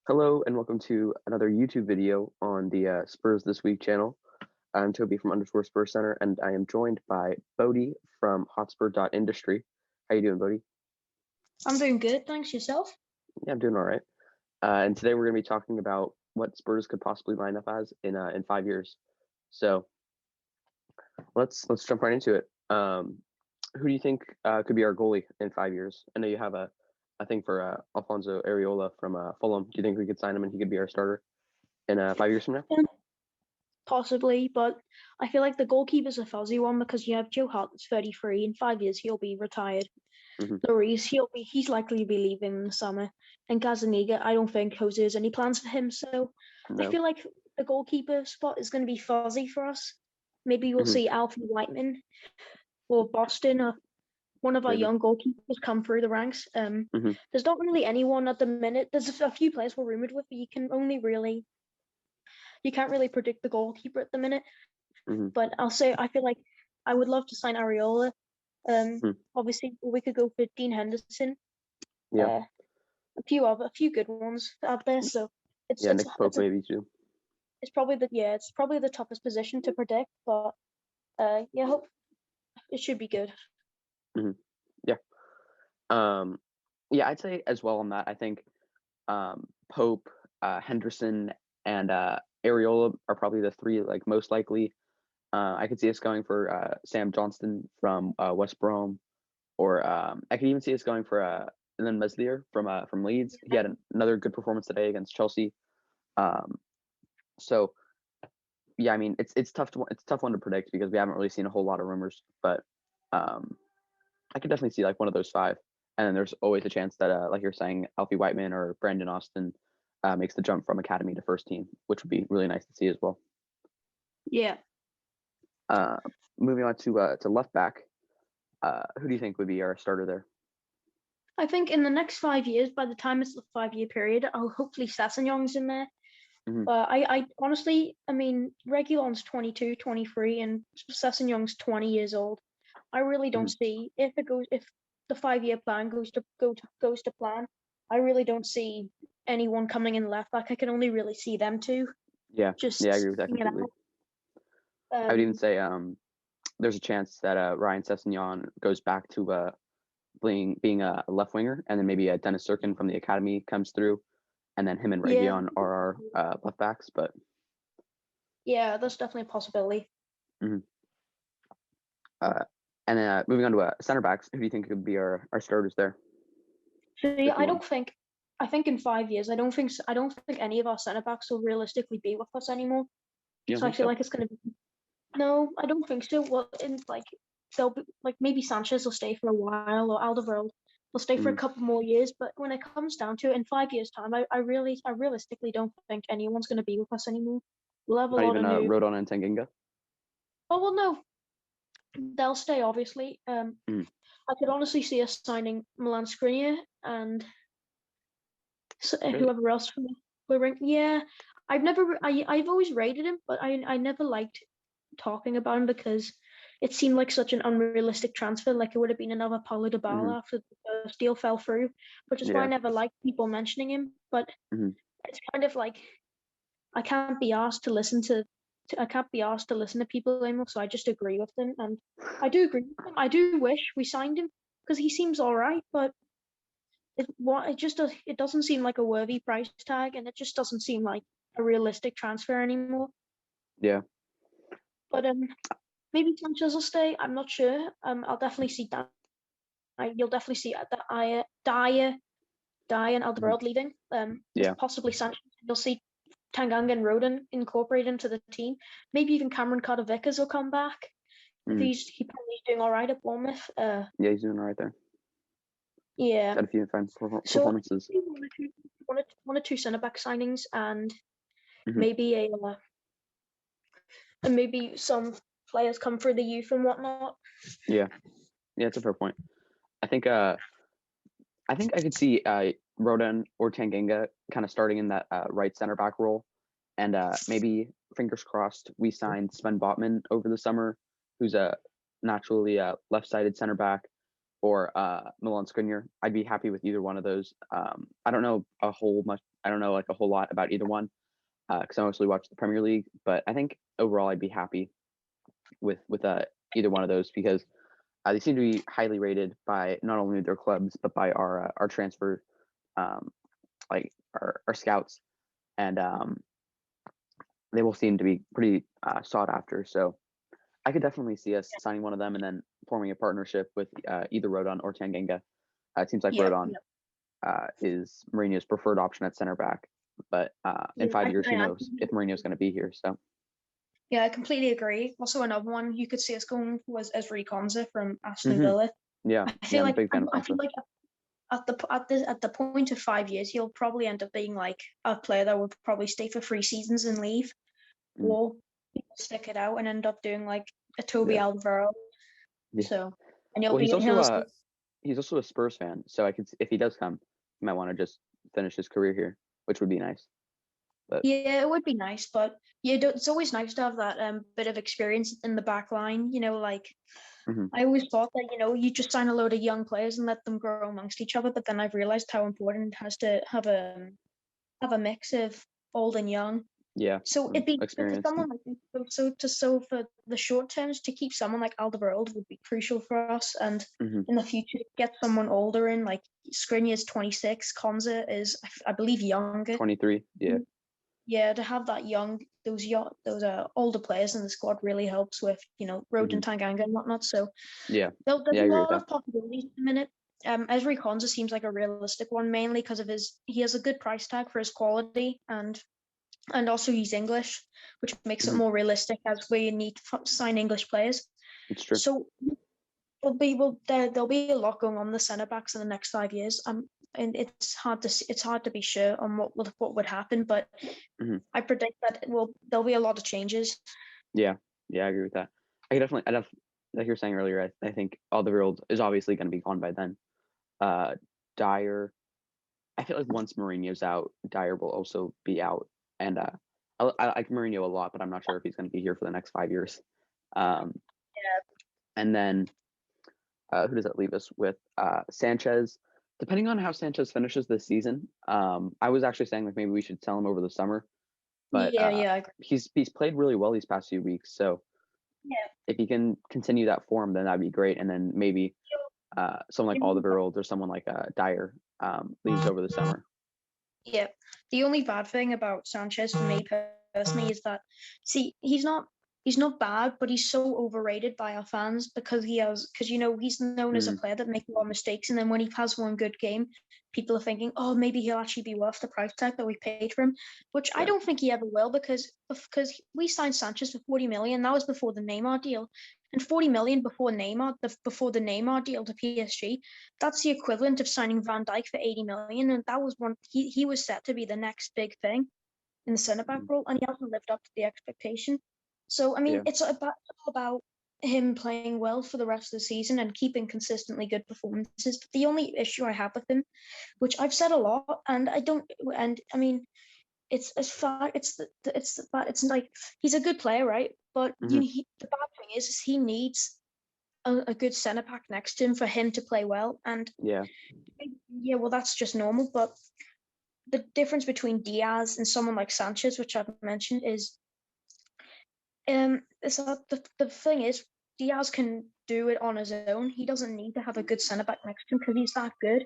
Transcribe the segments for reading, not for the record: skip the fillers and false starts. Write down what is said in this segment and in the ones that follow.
Hello and welcome to another YouTube video on the Spurs This Week channel. I'm Toby from _Spurs Center, and I am joined by Bodhi from Hotspur.industry. How you doing, Bodhi? I'm doing good, thanks. Yourself? Yeah, I'm doing all right. And today we're going to be talking about what Spurs could possibly line up as in 5 years. So let's jump right into it. Who do you think could be our goalie in 5 years? I know you have a thing for Alfonso Areola from Fulham. Do you think we could sign him and he could be our starter in 5 years from now? Possibly, but I feel like the goalkeeper's a fuzzy one because you have Joe Hart that's 33. In 5 years, he'll be retired. Lloris, he's likely to be leaving in the summer. And Gazaniga, I don't think Jose has any plans for him. So No. I feel like the goalkeeper spot is going to be fuzzy for us. Maybe we'll see Alfie Whiteman or Boston or one of our young goalkeepers come through the ranks. There's not really anyone at the minute. There's a few players we're rumored with, but you can't really predict the goalkeeper at the minute. But I feel like I would love to sign Areola. Obviously, we could go for Dean Henderson. Yeah. A few good ones out there. So Nick Pope maybe too. It's probably the toughest position to predict, but hope it should be good. Yeah. Yeah, I'd say as well on that. I think Pope, Henderson, and Areola are probably the three most likely. I could see us going for Sam Johnston from West Brom, or I could even see us going for Ilan Meslier from Leeds. He had another good performance today against Chelsea. So yeah, I mean it's a tough one to predict because we haven't really seen a whole lot of rumors, but I could definitely see one of those five. And then there's always a chance that like you're saying, Alfie Whiteman or Brandon Austin makes the jump from academy to first team, which would be really nice to see as well. Yeah. Moving on to left back, who do you think would be our starter there? I think in the next 5 years, by the time it's the 5-year period, I'll hopefully Sessegnon in there. I honestly, I mean, Reguilon's 22, 23, and Sessegnon's 20 years old. I really don't see if the 5-year plan goes to plan. I really don't see anyone coming in left back. I can only really see them two. Yeah, I agree with that completely. I would even say there's a chance that Ryan Sessegnon goes back to being a left winger, and then maybe Dennis Serkin from the academy comes through, and then him and Reguilon are our left backs. But yeah, that's definitely a possibility. And then moving on to center backs, who do you think could be our starters there? See, I think in 5 years, I don't think any of our center backs will realistically be with us anymore. So I feel like it's going to be. No, I don't think so. Well, they'll be maybe Sanchez will stay for a while, or Alderweireld will stay for a couple more years. But when it comes down to it, in 5 years' time, I realistically don't think anyone's going to be with us anymore. We'll have a lot of new. Rodon and Tanganga. Oh well, no, they'll stay obviously. I could honestly see us signing Milan Skriniar and whoever else from the. Yeah, I've always rated him, but I never liked talking about him because it seemed like such an unrealistic transfer. Like it would have been another Paulo Dybala after the first deal fell through, which is why I never liked people mentioning him. But it's kind of like I can't be asked to listen to people anymore, so I just agree with them, and I do agree with him. I do wish we signed him because he seems all right, but it doesn't seem like a worthy price tag, and it just doesn't seem like a realistic transfer anymore. Yeah. But maybe Sanchez will stay. I'm not sure. I'll definitely see that. You'll definitely see that Dyer and Alderweireld leaving. Possibly Sanchez. You'll see Tanganga and Rodon incorporated into the team. Maybe even Cameron Carter-Vickers will come back. He's probably doing all right at Bournemouth. Yeah, he's doing all right there. Yeah. Had a few fine performances. So one or two centre back signings and maybe maybe some players come through the youth and whatnot. Yeah, it's a fair point. I think I could see Rodon or Tanganga kind of starting in that right center back role, and maybe fingers crossed we signed Sven Botman over the summer, who's a naturally left-sided center back. or Milan Skriniar. I'd be happy with either one of those. I don't know like a whole lot about either one because I mostly watch the Premier League. But I think overall I'd be happy with either one of those because they seem to be highly rated by not only their clubs but by our transfer like our scouts, and they will seem to be pretty sought after. So I could definitely see us signing one of them and then forming a partnership with either Rodon or Tanganga. It seems like Yeah, Rodon is Mourinho's preferred option at center back, but in yeah, 5 years, who knows if Mourinho's going to be here? So yeah, I completely agree. Also, another one you could see us going was Ezri Konsa from Aston hmm Villa. yeah, I yeah, feel I'm a like big fan of I feel Konsa. like at the point of 5 years, he'll probably end up being like a player that would probably stay for 3 seasons and leave, Mm, or stick it out and end up doing like a Toby yeah, Alderweireld. yeah. So, and Well, he'll he's also a Spurs fan, so I could if he does come, he might want to just finish his career here, which would be nice. But yeah, it would be nice, but yeah, it's always nice to have that bit of experience in the back line. Like mhm, I always thought that you just sign a load of young players and let them grow amongst each other, but then I've realized how important it has to have a mix of old and young. yeah, So some it'd be for experience. someone like for the short terms to keep someone like Alderweireld would be crucial for us, and hmm in the future to get someone older in like Skriniar is 26, Konza is I believe younger. 23, yeah. Yeah, to have that those older players in the squad really helps with hmm Roden Tanganga and whatnot. So Yeah, there's yeah, I a agree with lot that. of possibilities at the minute. Ezri Konza seems like a realistic one, mainly because of he has a good price tag for his quality, and also he's English, which makes it hmm more realistic as we need to sign English players. It's true. So there'll be a lot going on in the centre backs in the next 5 years. And it's hard to be sure on what would happen, but hmm I predict that there'll be a lot of changes. Yeah, yeah, I agree with that. I definitely, like you were saying earlier, I think Alderweireld is obviously going to be gone by then. Uh, Dyer, I feel like once Mourinho's out, Dyer will also be out, and I like Mourinho a lot, but I'm not sure if he's going to be here for the next 5 years. Um, and then who does that leave us with? Sanchez. Depending on how Sanchez finishes this season, I was actually saying like maybe we should sell him over the summer, but Yeah, yeah, I agree. he's played really well these past few weeks. So Yeah. if he can continue that form, then that'd be great. And then maybe someone like Alderweireld or someone like Dyer leaves over the summer. Yeah. The only bad thing about Sanchez for me personally is that, see, he's not bad, but he's so overrated by our fans because he's known as a Mm, player that makes a lot of mistakes, and then when he has one good game, people are thinking, oh, maybe he'll actually be worth the price tag that we paid for him, which I yeah. don't think he ever will because we signed Sanchez for 40 million. That was before the Neymar deal, and 40 million before the Neymar deal to PSG, that's the equivalent of signing Van Dijk for 80 million, and that was one he was set to be the next big thing in the centre back Mm, role, and he hasn't lived up to the expectation. So I mean, yeah. it's all about him playing well for the rest of the season and keeping consistently good performances. The only issue I have with him, which I've said a lot, and I don't, and I mean, it's as far it's like he's a good player, right? But hmm the bad thing is he needs a good centre back next to him for him to play well, and Yeah. yeah, well, that's just normal. But the difference between Diaz and someone like Sanchez, which I've mentioned, is that the thing is Diaz can do it on his own. He doesn't need to have a good centre back next to him because he's that good.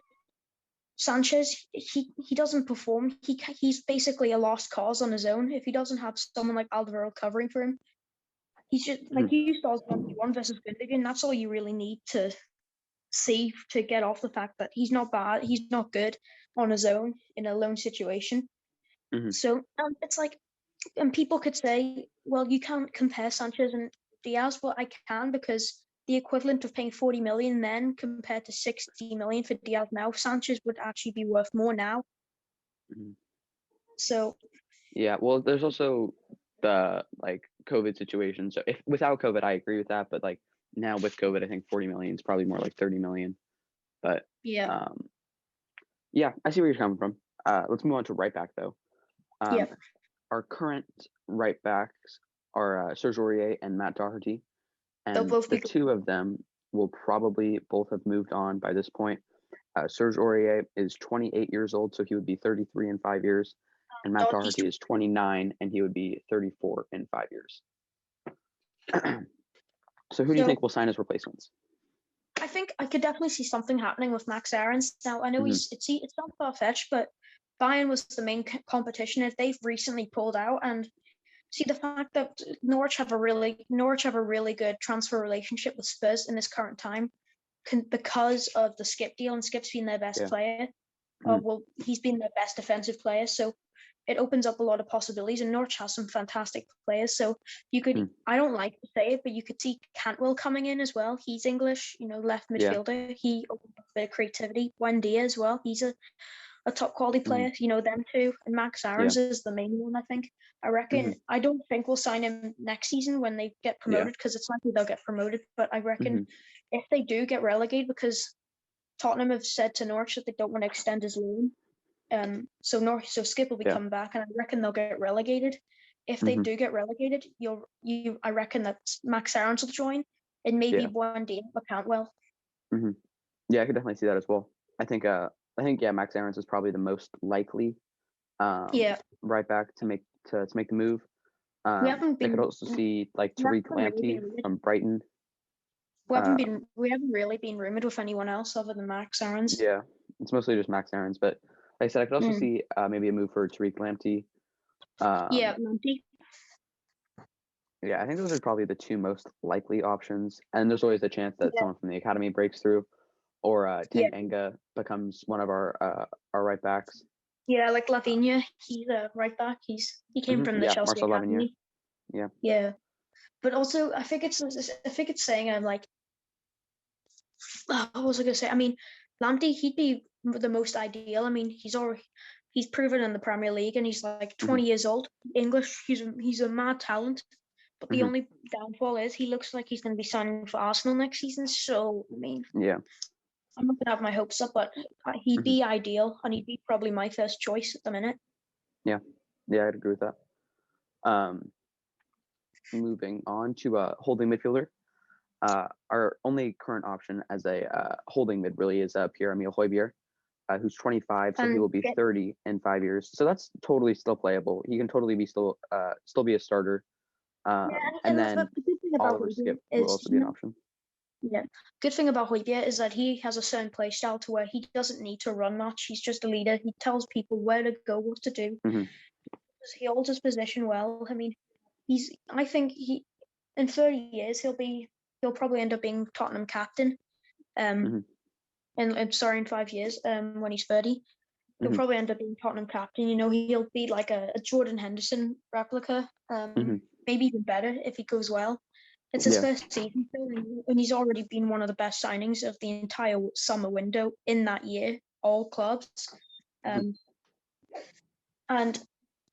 Sanchez, he doesn't perform. He's basically a lost cause on his own. If he doesn't have someone like Alderweireld covering for him, he's just hmm like you saw 1v1 versus Gundogan. That's all you really need to see to get off the fact that he's not bad, he's not good on his own in a lone situation. hmm So it's like, and people could say, well, you can't compare Sanchez and Diaz. Well, I can because the equivalent of paying 40 million then compared to 60 million for Diaz now, Sanchez would actually be worth more now. hmm So Yeah. Well, there's also the like COVID situation. So if without COVID, I agree with that. But like now with COVID, I think 40 million is probably more like 30 million. But yeah, um, yeah, I see where you're coming from. Let's move on to right back though. yeah, Um, our current right backs are Serge Aurier and Matt Doherty, they'll and both the be two of them. will probably both have moved on by this point. Serge Aurier is 28 years old, so he would be 33 in 5 years. And Matt God, he's Doherty is 29, and he would be 34 in 5 years. So who do you So- think will sign as replacements? I think I could definitely see something happening with Max Aarons. Now I know it's not far fetched, but Bayern was the main competition. If they've recently pulled out, and see the fact that Norwich have a really good transfer relationship with Spurs in this current time, because of the Skip deal, and Skip's been their best player. Well, he's been their best defensive player, so it opens up a lot of possibilities. And Norwich has some fantastic players, so you could. I don't like to say it, but you could see Cantwell coming in as well. He's English, left midfielder. He opens up a bit of creativity. Wendy as well. He's a top quality player. Them two, and Max Aarons is the main one. I think. I reckon. I don't think we'll sign him next season when they get promoted, because it's likely they'll get promoted. But I reckon if they do get relegated, because Tottenham have said to Norwich that they don't want to extend his loan. So Skip will be coming back, and I reckon they'll get relegated. If they do get relegated, I reckon that Max Aarons will join, and maybe one day Cantwell. Yeah, I could definitely see that as well. I think Max Aarons is probably the most likely right back to make the move. I could also see like Tariq Lamptey from Brighton. We haven't really been rumored with anyone else other than Max Aarons. Yeah, it's mostly just Max Aarons, but like I said, I could also see maybe a move for Tariq Lamptey. Lamptey. Yeah, I think those are probably the two most likely options. And there's always a chance that someone from the academy breaks through, or Tanganga becomes one of our right backs. Yeah, like Lavinia, he's a right back. He came from the Chelsea Marcel academy. Lavinia. Yeah, but also I think it's saying what was I gonna say? I mean, Lamptey, he'd be the most ideal. I mean, he's proven in the Premier League, and he's like 20 years old. English, he's a mad talent. But the only downfall is he looks like he's going to be signing for Arsenal next season. So I mean, I'm not going to have my hopes up, but he'd be ideal, and he'd be probably my first choice at the minute. Yeah, I'd agree with that. Moving on to holding midfielder. Our only current option as a holding mid really is Pierre-Emile Højbjerg, who's 25, so he will be 30 in 5 years. So that's totally still playable. He can totally be still be a starter. And then the good thing about Oliver Skip will also be an option. Yeah, good thing about Højbjerg is that he has a certain play style to where he doesn't need to run much. He's just a leader. He tells people where to go, what to do. He holds his position well. I mean, I think in 30 years he'll probably end up being Tottenham captain. And in 5 years, when he's 30, he'll probably end up being Tottenham captain. He'll be like a Jordan Henderson replica. Maybe even better if he goes well. It's his first season, and he's already been one of the best signings of the entire summer window in that year, all clubs. And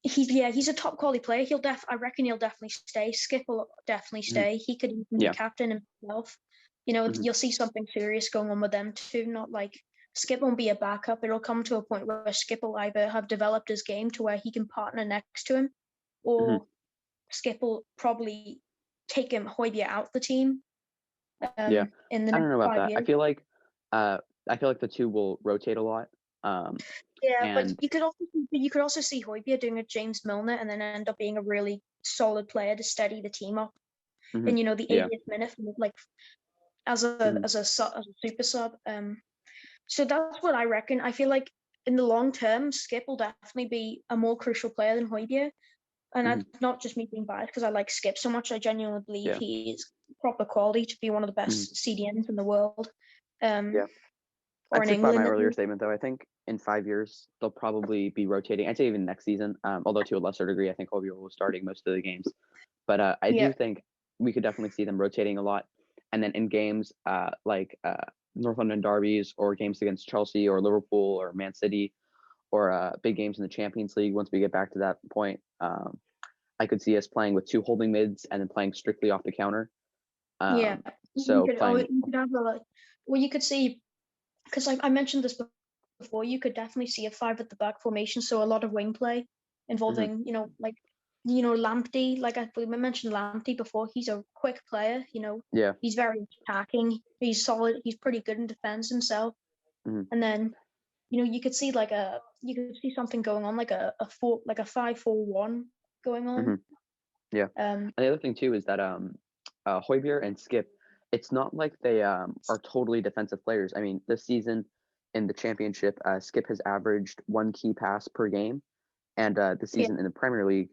he's a top quality player. I reckon he'll definitely stay. Skip will definitely stay. He could even be captain himself. You'll see something serious going on with them too. Not like Skip won't be a backup. It'll come to a point where Skip will either have developed his game to where he can partner next to him, or Skip will probably take Højbjerg out the team. In the I don't know about that. Years. I feel like the two will rotate a lot. But you could also see Højbjerg doing a James Milner and then end up being a really solid player to steady the team up. And the 80th minute, like as a super sub. So that's what I reckon. I feel like in the long term, Skip will definitely be a more crucial player than Højbjerg. And that's not just me being biased because I like Skip so much. I genuinely believe he is proper quality to be one of the best CDMs in the world. I'd stick by my earlier statement, though. I think in 5 years, they'll probably be rotating. I'd say even next season, although to a lesser degree, I think Højbjerg will be starting most of the games. But I do think we could definitely see them rotating a lot. And then in games like North London derbies, or games against Chelsea or Liverpool or Man City, or big games in the Champions League, once we get back to that point, I could see us playing with two holding mids and then playing strictly off the counter. So you could see, because I mentioned this before, you could definitely see a 5 at the back formation. So a lot of wing play involving, like Lamptey, like we mentioned Lamptey before, he's a quick player. Yeah. He's very attacking. He's solid. He's pretty good in defense himself. Hmm. And then, you could see something going on, like a 5-4-1 going Hmm. on. Yeah. Um, And the other thing too is that Højbjerg and Skip, it's not like they are totally defensive players. I mean, this season in the championship, Skip has averaged 1 key pass per game, and this yeah, season in the Premier League,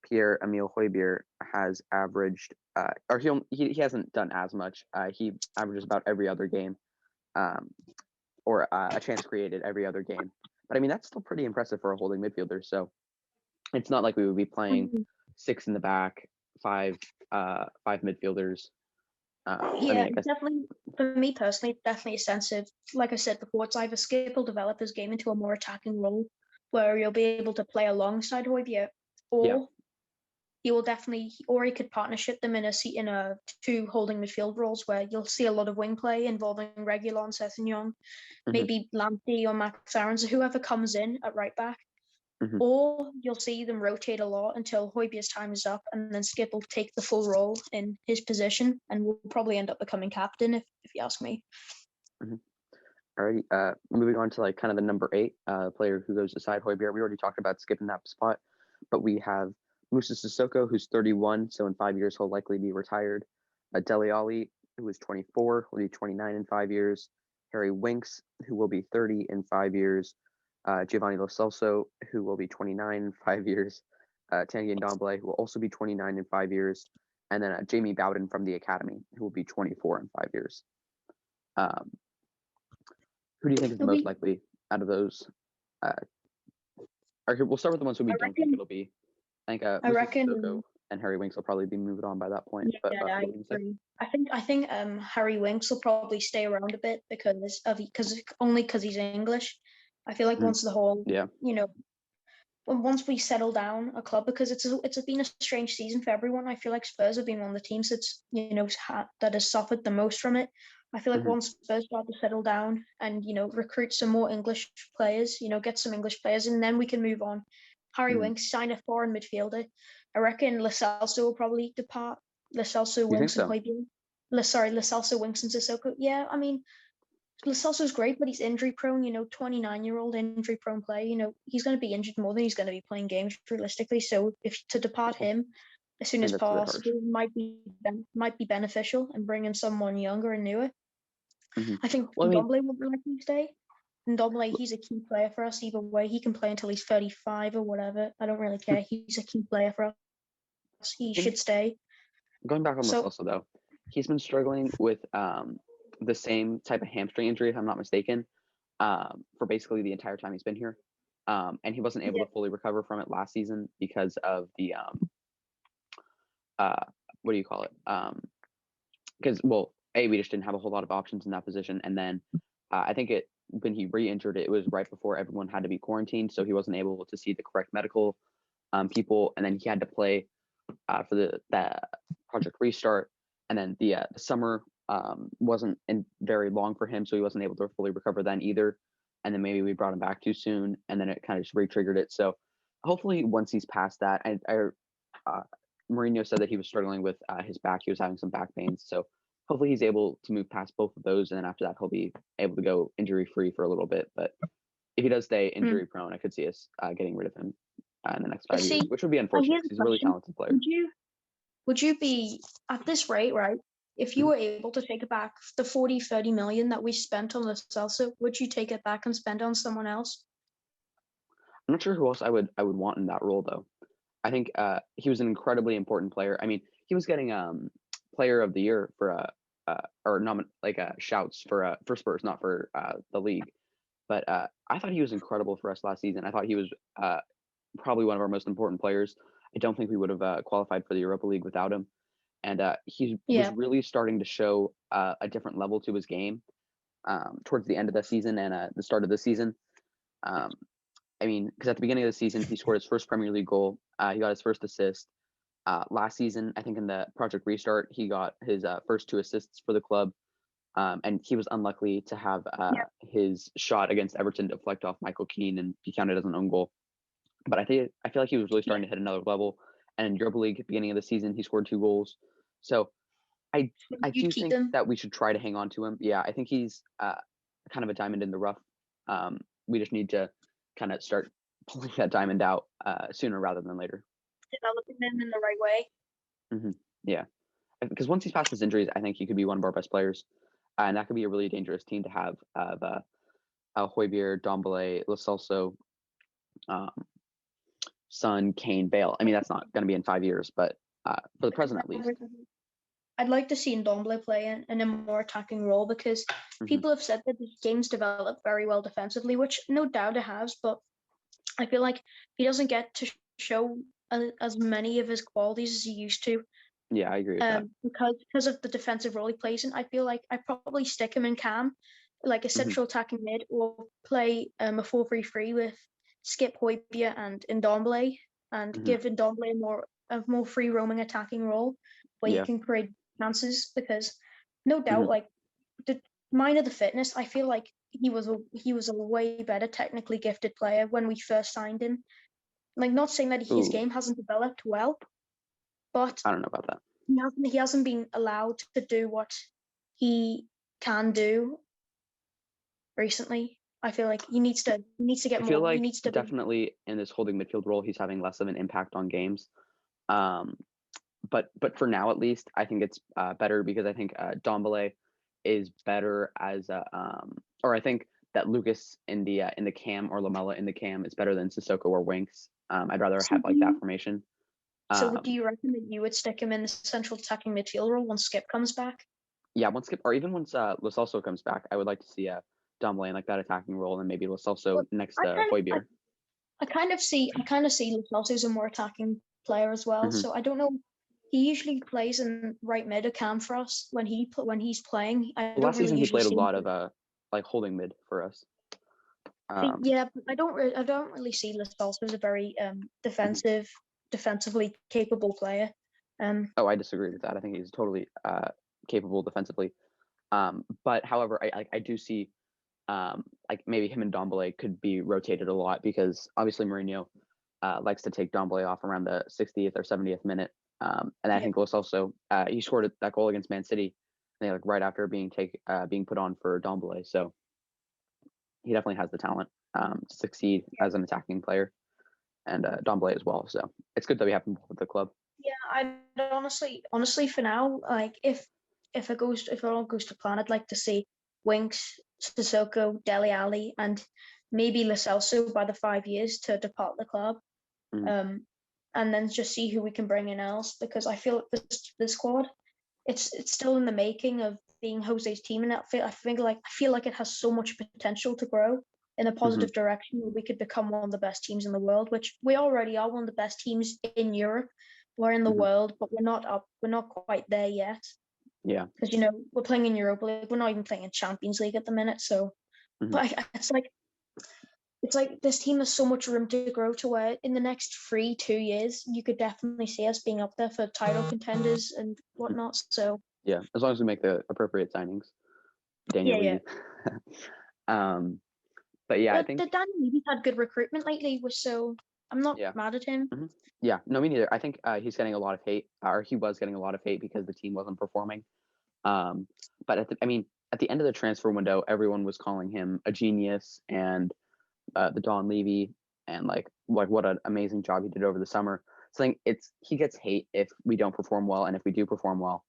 Pierre-Emile Højbjerg has averaged, or he hasn't done as much. He averages about every other game, um, or a chance created every other game. But I mean, that's still pretty impressive for a holding midfielder. So it's not like we would be playing Mhm. 6 in the back, five midfielders. I Yeah, mean, I guess. definitely. For me personally, it's definitely a sense of, like I said before, it's either Skip will develop his game into a more attacking role, where you'll be able to play alongside Højbjerg, Yeah. or he will definitely, or he could partnership them in a two holding midfield roles where you'll see a lot of wing play involving Reguilon, Sessegnon, Hmm. maybe Lamptey or Max Aarons, whoever comes in at right back. Hmm. Or you'll see them rotate a lot until Højbjerg's time is up, and then Skip will take the full role in his position and will probably end up becoming captain, if you ask me. Hmm. Alrighty. Moving on to like kind of the number 8 player who goes beside Højbjerg. We already talked about skipping that spot, but we have Musa Sissoko, who's 31, so in 5 years he'll likely be retired. Dele Alli, who is 24, will be 29 in 5 years. Harry Winks, who will be 30 in 5 years. Giovanni Lo Celso, who will be 29 in 5 years. Tanguy Ndombele, who will also be 29 in 5 years. And then Jamie Bowden from the academy, who will be 24 in 5 years. Um, who do you think is the most likely out of those? Or we'll start with the ones who we don't think it'll be. I think I Musa reckon. Sissoko and Harry Winks will probably be moving on by that point. But Yeah, what I are you going to say? agree. I think Harry Winks will probably stay around a bit because he's English. I feel like Mhm. once the whole Yeah. once we settle down a club, because it's been a strange season for everyone. I feel like Spurs have been one of the teams that has suffered the most from it. I feel like Hmm. once Spurs start to settle down and recruit some more English players, get some English players, and then we can move on. Harry Hmm. Winks sign a foreign midfielder. I reckon Lo Celso will probably depart. Lo Celso, You think Winks, and so? Højbjerg. Lo Celso, Winks, and Sissoko. Yeah, I mean, Lo Celso's great, but he's injury prone. 29-year-old injury prone player. He's going to be injured more than he's going to be playing games realistically. So if to depart I him as soon think as that's a bit harsh. possible might be beneficial, and bring in someone younger and newer. Hmm. I think Well, I mean, Ndombele will likely stay. Ndombele, he's a key player for us either way. He can play until he's 35 or whatever. I don't really care. He's a key player for us. He I think should stay. going back on Lo So Celso though, he's been struggling with the same type of hamstring injury, if I'm not mistaken, for basically the entire time he's been here. And he wasn't able yeah, to fully recover from it last season because of the what do you call it? Because well, we just didn't have a whole lot of options in that position, and then I think when he re-injured it was right before everyone had to be quarantined, so he wasn't able to see the correct medical people, and then he had to play for the project restart, and then the summer wasn't very long for him, so he wasn't able to fully recover then either. And then maybe we brought him back too soon, and then it kind of just re-triggered it. So hopefully, once he's past that, Mourinho said that he was struggling with his back; he was having some back pains. So hopefully, he's able to move past both of those, and then after that, he'll be able to go injury free for a little bit. But if he does stay injury prone, I could see us getting rid of him in the next 5 years, see, which would be I unfortunate hear because the he's a really question. talented player. Would you be at this rate, right? If you Mhm. were able to take it back the 40-30 million that we spent on the Celso, would you take it back and spend on someone else? I'm not sure who else I would want in that role though. I think he was an incredibly important player. I mean, he was getting player of the year for or shouts for Spurs, not for the league. But I thought he was incredible for us last season. I thought he was probably one of our most important players. I don't think we would have qualified for the Europa League without him. And he was Yeah, really starting to show a different level to his game towards the end of the season and the start of the season. Um, I mean, because at the beginning of the season, he scored his first Premier League goal. He got his first assist. Last season, I think in the Project Restart, he got his first 2 assists for the club. And he was unlucky to have yeah, his shot against Everton deflect off Michael Keane and be counted as an own goal. But I feel like he was really starting to hit another level. And in Europa League at the beginning of the season, he scored 2 goals. So I I You'd do keep think them. that we should try to hang on to him. Yeah, I think he's kind of a diamond in the rough. We just need to kind of start pulling that diamond out sooner rather than later. Developing them in the right way. Yeah, because once he's past his injuries, I think he could be one of our best players, and that could be a really dangerous team to have of Højbjerg, Dombele, Lo Celso, um, Son, Kane, Bale. I mean, that's not going to be in 5 years, but for the present at least. I'd like to see Ndombele play in a more attacking role because people have said that his game's developed very well defensively, which no doubt it has, but I feel like he doesn't get to show as many of his qualities as he used to. Yeah, I agree with that. Because of the defensive role he plays in. I feel like I'd probably stick him in cam, like a central attacking mid, or play a 4-3-3 with Skip, Højbjerg, and Ndombele, and give Ndombele a more free roaming attacking role where he can create chances. Because no doubt, like the minor the fitness, I feel like he was a way better technically gifted player when we first signed him. Like, not saying that his game hasn't developed well, but I don't know about that. he hasn't been allowed to do what he can do recently. I feel like he needs to get I feel more. like He needs to definitely in this holding midfield role, he's having less of an impact on games. But for now at least, I think it's better because I think Dombele is better as a or I think that Lucas in the cam or Lamela in the cam is better than Sissoko or Winks. I'd rather have like that formation. So do you reckon that you would stick him in the central attacking midfield role once Skip comes back? Yeah, once Skip or even once Lo Celso comes back, I would like to see Dombele in like that attacking role and maybe Lo Celso next to Højbjerg. I kind of see Lo Celso as a more attacking player as well. So I don't know. He usually plays in right mid or cam for us when he's playing. Last season he played a lot of like holding mid for us. Yeah, but I don't really see Lo Celso as a very defensively capable player. Oh, I disagree with that. I think he's totally capable defensively. But however, I do see like maybe him and Dombele could be rotated a lot because obviously Mourinho likes to take Dombele off around the 60th or 70th minute. And I think was also he scored that goal against Man City, like right after being put on for Dombele. So he definitely has the talent to succeed as an attacking player, and Dombele as well. So it's good that we have him with the club. Yeah, I honestly for now, like if it all goes to plan, I'd like to see Winks, Sissoko, Dele Alli, and maybe Lo Celso by the 5 years to depart the club. And then just see who we can bring in else, because I feel like this squad, it's still in the making of being Jose's team, and I feel like it has so much potential to grow in a positive direction where we could become one of the best teams in the world, which we already are one of the best teams in Europe. We're in the world, but we're not quite there yet. Yeah. Because we're playing in Europa League. We're not even playing in Champions League at the minute. So, but it's like this team has so much room to grow to where in the next 2 years you could definitely see us being up there for title contenders and whatnot. So yeah, as long as we make the appropriate signings. Daniel Levy. But yeah, I think Daniel Levy's had good recruitment lately, so I'm not mad at him. Yeah, no, me neither. I think he's getting a lot of hate, or he was getting a lot of hate because the team wasn't performing. But at the end of the transfer window, everyone was calling him a genius and the Don Levy and like what an amazing job he did over the summer. So I think he gets hate if we don't perform well, and if we do perform well,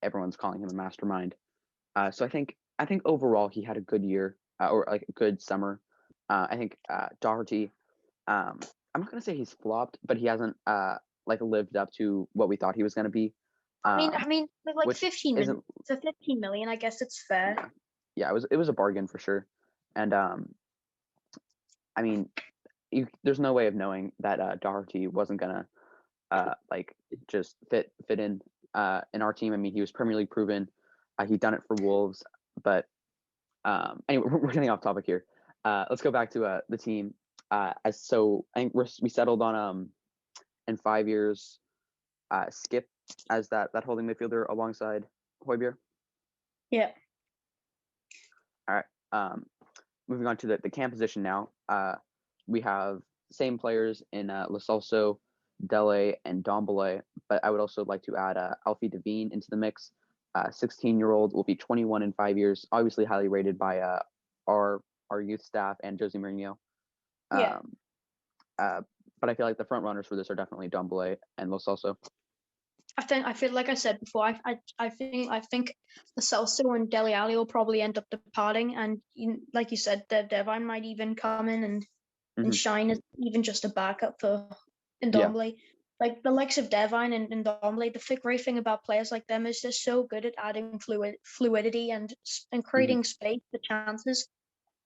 everyone's calling him a mastermind. So I think overall he had a good year or like a good summer. I think Doherty. I'm not gonna say he's flopped, but he hasn't like lived up to what we thought he was gonna be. I mean, like 15 million. So 15 million, I guess it's fair. Yeah, it was a bargain for sure, and I mean, there's no way of knowing that Doherty wasn't gonna like just fit in our team. I mean, he was Premier League proven. He'd done it for Wolves, but anyway, we're getting off topic here. Let's go back to the team. I think we settled on in 5 years, Skip as that holding midfielder alongside Højbjerg. Yeah. All right. Moving on to the cam position now. We have same players in Lo Celso, Dele, and Dombele, but I would also like to add Alfie Devine into the mix. 16-year-old will be 21 in 5 years, obviously highly rated by our youth staff and Jose Mourinho. Yeah. But I feel like the front runners for this are definitely Dombele and Lo Celso. I feel like I said before. I think the Celso and Dele Alli will probably end up departing, and like you said, Devine might even come in and shine as even just a backup for Ndombele. Yeah. Like the likes of Devine and Ndombele, the great thing about players like them is they're so good at adding fluidity and creating space for chances.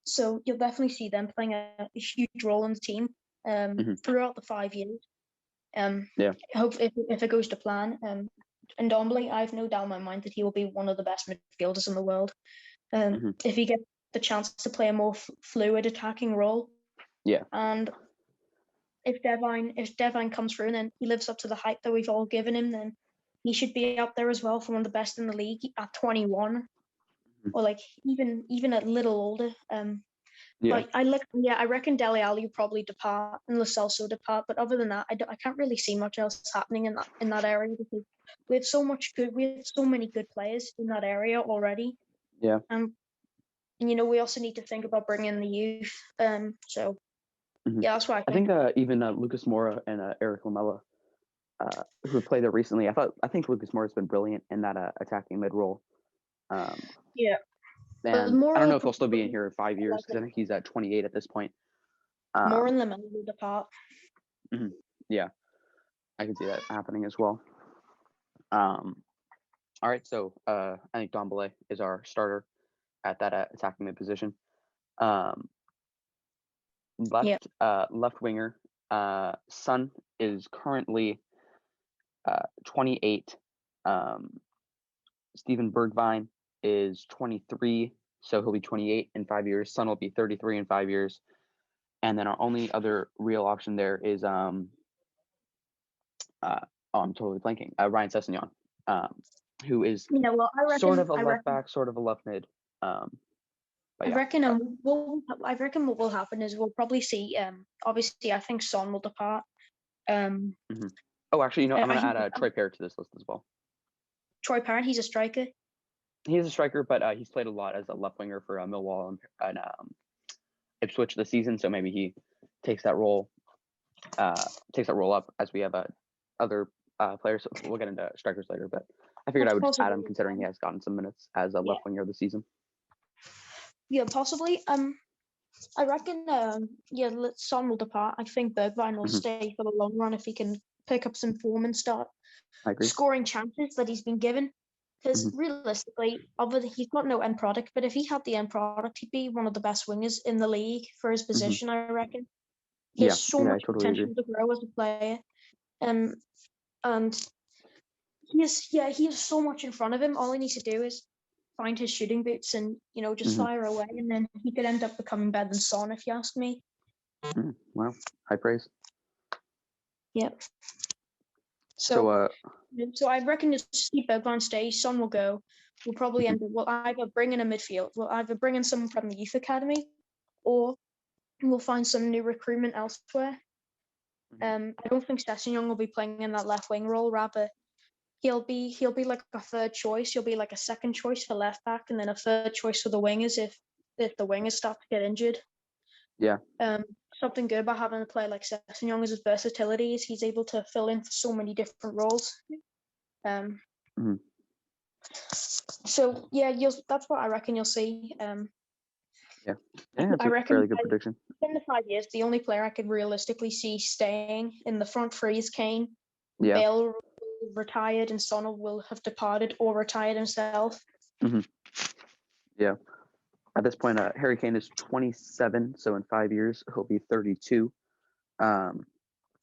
So you'll definitely see them playing a huge role in the team throughout the 5 years. I hope if it goes to plan. And Ndombele, I have no doubt in my mind that he will be one of the best midfielders in the world. If he gets the chance to play a more fluid attacking role. Yeah. And if Devine comes through and then he lives up to the hype that we've all given him, then he should be up there as well for one of the best in the league at 21, or like even a little older. But I reckon Dele Alli will probably depart and Lo Celso depart. But other than that, I can't really see much else happening in that area because we have so many good players in that area already. Yeah. And we also need to think about bringing in the youth. So yeah, that's why I think even Lucas Moura and Eric Lamela, who have played there recently, I think Lucas Moura has been brilliant in that attacking mid role. Yeah. And I don't know if he'll still be in here in 5 years because I think he's at 28 at this point. More in Lamela will depart. Yeah, I can see that happening as well. All right, so I think Dombele is our starter at that attacking mid position. Left winger, Son is currently 28. Steven Bergwijn is 23, so he'll be 28 in 5 years. Son will be 33 in 5 years. And then our only other real option there is I'm totally blanking. Ryan Sessegnon, who is sort of a left back, sort of a left mid. I reckon what will happen is we'll probably see. Obviously, I think Son will depart. Oh, actually, I'm going to add Troy Parrott to this list as well. Troy Parrott, he's a striker. He's a striker, but he's played a lot as a left winger for Millwall and Ipswich this season. So maybe he takes that role up as we have other players. We'll get into strikers later, but I figured I would just add him considering he has gotten some minutes as a left winger this season. Yeah, possibly. I reckon. Son will depart. I think Bergwijn will stay for the long run if he can pick up some form and start scoring chances that he's been given. Because realistically, he's got no end product. But if he had the end product, he'd be one of the best wingers in the league for his position. I reckon. He has so much potential to grow as a player, and he has so much in front of him. All he needs to do is find his shooting boots and just fire away, and then he could end up becoming better than Son, if you ask me. Wow, high praise. Yep. So I reckon you'll see Bergwijn stay. Son will go. We'll probably we'll either bring in a midfield. We'll either bring in someone from the youth academy, or we'll find some new recruitment elsewhere. I don't think Sessegnon will be playing in that left wing role. Rather, he'll be like a third choice. He'll be like a second choice for left back, and then a third choice for the wingers if the wingers start to get injured. Yeah. Something good about having a player like Sessegnon is his versatility. Is he's able to fill in for so many different roles. So yeah, that's what I reckon you'll see. That's a fairly good prediction. In the 5 years, the only player I could realistically see staying in the front three is Kane. Yeah. Bale retired and Son will have departed or retired himself. Yeah. At this point, Harry Kane is 27, so in 5 years he'll be 32. And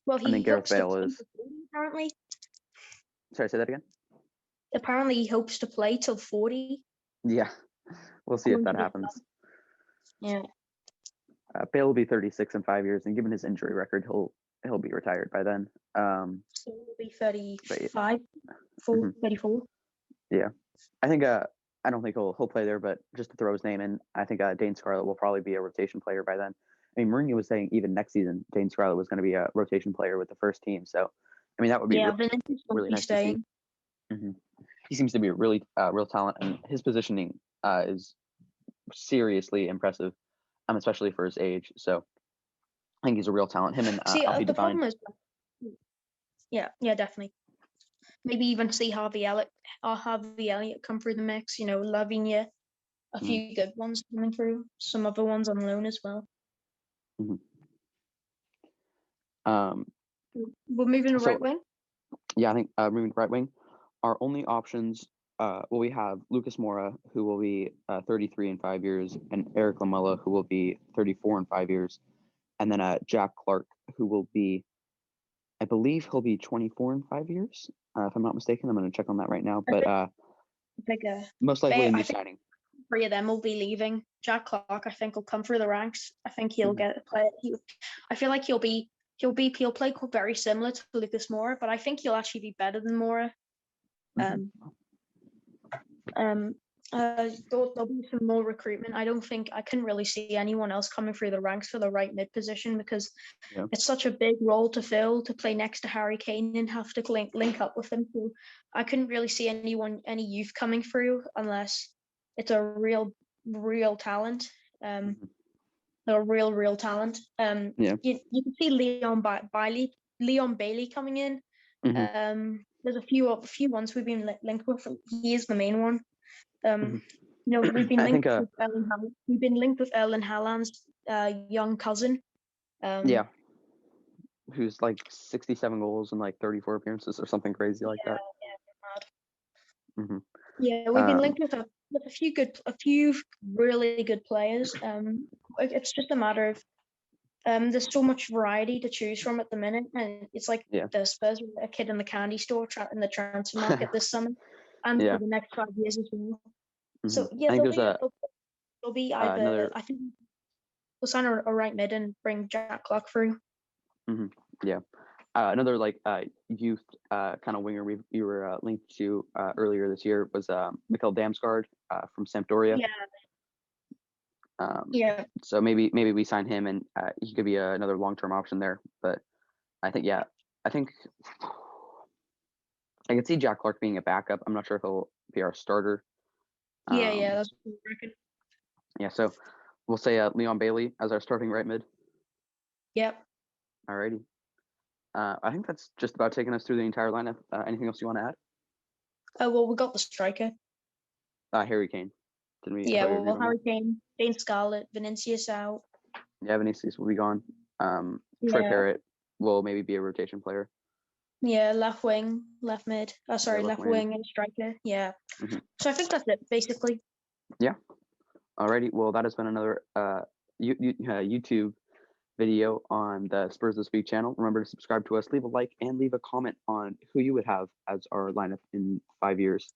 then Gareth Bale is apparently. Sorry, say that again. Apparently, he hopes to play till 40. Yeah, we'll see if that happens. Yeah. Bale will be 36 in 5 years, and given his injury record, he'll be retired by then. So he'll be 35, 34. Yeah, I think I don't think he'll play there, but just to throw his name in, I think Dane Scarlett will probably be a rotation player by then, I mean, Mourinho was saying even next season, Dane Scarlett was going to be a rotation player with the first team. So, I mean, that would be Yeah, Vinicius will really be nice to see. staying. He seems to be a really real talent, and his positioning is seriously impressive, especially for his age. So, I think he's a real talent. Him and See, Alfie the Devine. problem is, yeah, definitely. Maybe even see Harvey Elliott come through the mix. You know, Lavinia, a Mhm. few good ones coming through. Some other ones on loan as well. Mhm. We're moving to So- right wing. Yeah, I think moving to right wing, our only options. We have Lucas Moura, who will be 33 in 5 years, and Eric Lamela, who will be 34 in 5 years, and then Jack Clark, who will be, I believe he'll be 24 in 5 years, if I'm not mistaken. I'm going to check on that right now, but I think, most likely a new I think signing. 3 of them will be leaving. Jack Clark, I think, will come through the ranks. I think he'll get a play. I feel like he'll play very similar to Lucas Moura, but I think he'll actually be better than Moura. There'll be some more recruitment. I couldn't really see anyone else coming through the ranks for the right mid position because it's such a big role to fill, to play next to Harry Kane and have to link up with him. So I couldn't really see any youth coming through unless it's a real talent. A real talent. You can see Leon Bailey coming in. There's a few ones we've been linked with. He is the main one. You know, we've been linked with Erling Haaland's young cousin. Who's like 67 goals and like 34 appearances or something crazy like that. Mad. Yeah, we've been linked with a few really good players. It's just a matter of there's so much variety to choose from at the minute, and it's like the Spurs were a kid in the candy store in the transfer market this summer, and for the next 5 years as well. So yeah, I think there'll be either another. I think we'll sign a right mid and bring Jack Clark through. Another like youth kind of winger we were linked to earlier this year was Mikkel Damsgaard from Sampdoria. So maybe we sign him, and he could be another long-term option there. But I think I could see Jack Clark being a backup. I'm not sure if he'll be our starter. That's what I reckon. Yeah, so we'll say Leon Bailey as our starting right mid. Yep. Alrighty. I think that's just about taking us through the entire lineup. Anything else you want to add? Well, we got the striker. Harry Kane. Didn't we? Yeah, well, Harry Kane, Dane Scarlett, Vinicius out. Yeah, Vinicius will be gone. Troy Parrott will maybe be a rotation player. Yeah, left wing, left mid. Left wing and striker. Yeah. So I think that's it, basically. Yeah. Alrighty. Well, that has been another YouTube video on the Spurs This Week channel. Remember to subscribe to us, leave a like, and leave a comment on who you would have as our lineup in 5 years.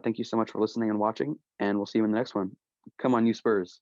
Thank you so much for listening and watching, and we'll see you in the next one. Come on, you Spurs.